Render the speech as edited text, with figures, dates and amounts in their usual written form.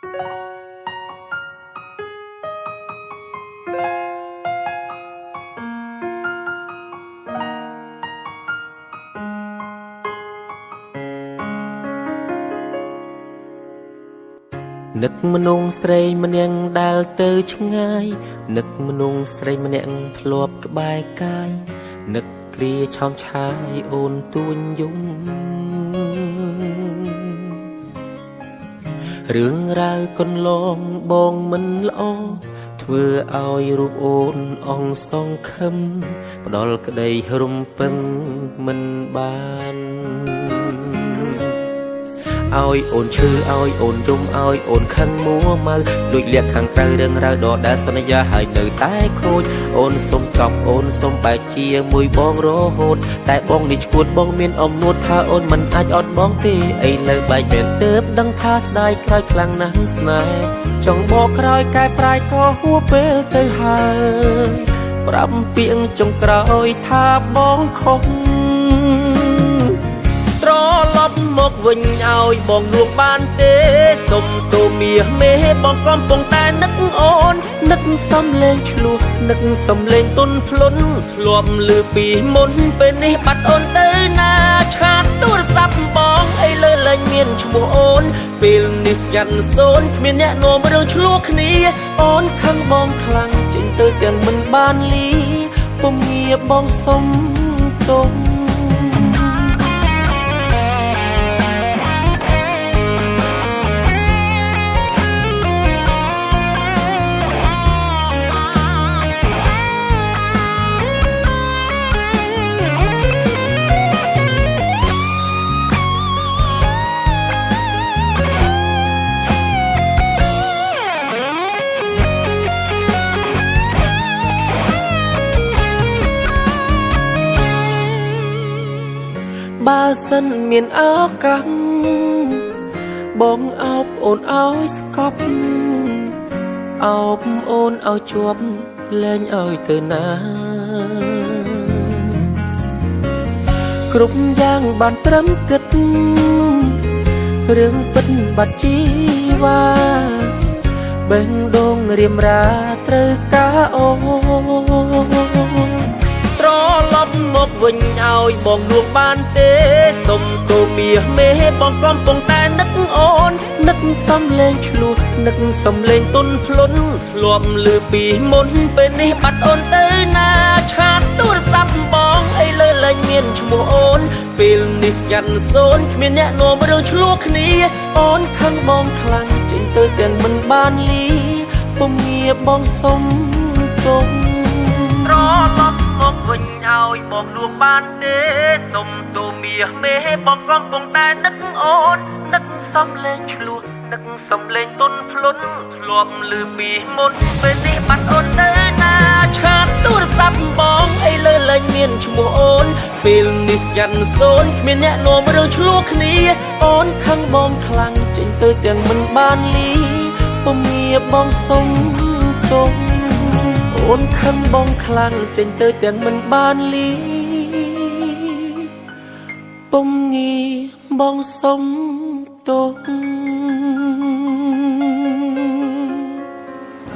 នឹកមនុស្សស្រីម្នាក់ដែលទៅឆ្ងាយនឹកមនុស្សស្រីម្នាក់ធ្លាប់ក្បែរកាយនឹកគ្រាឆោមឆាយអូនទួញយំរឿងរ៉ាវកន្លងបងមិនល្អធ្វើឲ្យរូបអូនអងសងខឹមផ្ដល់ក្តីរំពឹងមិនបានឲ្យអូនឈឺឲ្យអូនយំឲ្យអូនខឹងមួម៉ៅដូចលៀកខាងក្រៅរឿងរ៉ាវដដែលសន្យាហើយនៅតែខូចអូនសុំចប់អូនសុំបែកជាមួយបងរហូតតែបងនេះឈួតបងមានអំនួតថាអូនមិនអាចអត់បងទេឥឡូវបែកមែនទើបដឹងថាស្ដាយក្រោយខ្លាំងណាស់ស្នេហ៍ចង់បកក្រោយកែប្រែក៏ហួពេលទៅហើយប្រាប់ពាក្យចុងក្រោយថាបងខុសត្រឡប់មកវិញឲ្យបងលួងបានទេសុំទូមាសមេបងកំពុងតែនឹកអូននឹកសំលេងឆ្លោះនឹកសំលេងទុនភ្លុនធ្លាប់លឺពីមុនពេលនេះបាត់អូនទៅណាឆាតទូរស័ព្ទបងអីលើលែងមានឈ្មោះអូនពេលនេះស្ងាត់សូនគ្មានអ្នកនាំរឿងឆ្លោះគ្នាអូនខឹងបងខ្លាំងចេញទៅទាំងមិនបានលីពុំងារបងសុំទុំបើសិនមានឱកាសបងអោបអូនឲ្យស្កប់អោបអូនឲ្យជាប់លែងឲ្យទៅណាគ្រប់យ៉ាងបានត្រឹមគិតរឿងពិតបាត់ជីវ៉ាបេះដូងរៀមរាត្រូវការអូត្រឡប់មកវិញឲ្យបងលួងបានទេសុំទូមាសមេបងកំពុងតែនឹកអូននឹកសំលេងឆ្លោះនឹកសំលេងទុនភ្លុនធ្លាប់លឺពីមុនពេលនេះបាត់អូនទៅណាឆាតទូរស័ព្ទបងអីលើលែងមានឈ្មោះអូនពេលនេះស្ងាត់សូនគ្មានអ្នកនាំរឿងឆ្លោះគ្នាអូនខឹងបងខ្លាំងចេញទៅទាំងមិនបានលីពុំងារបងសុំទុំត្រឡប់មកវិញឲ្យបងលួងបានទេសុំទូមាសមេបងកំពុងតែនឹកអូននឹកសំលេងឆ្លោះនឹកសំលេងទុនភ្លុនធ្លាប់លឺពីមុនពេលនេះបាត់អូនទៅណាឆាតទូរស័ព្ទបងអីលើលែងមានឈ្មោះអូនពេលនេះស្ងាត់សូនគ្មានអ្នកនាំរឿងឆ្លោះគ្នាអូនខឹងបងខ្លាំងចេញទៅទាំងមិនបានលីពុំងារបងសុំទុំអូនខឹងបងខ្លាំងចេញទៅទាំងមិនបានលីពុំងារបងសុំទុំ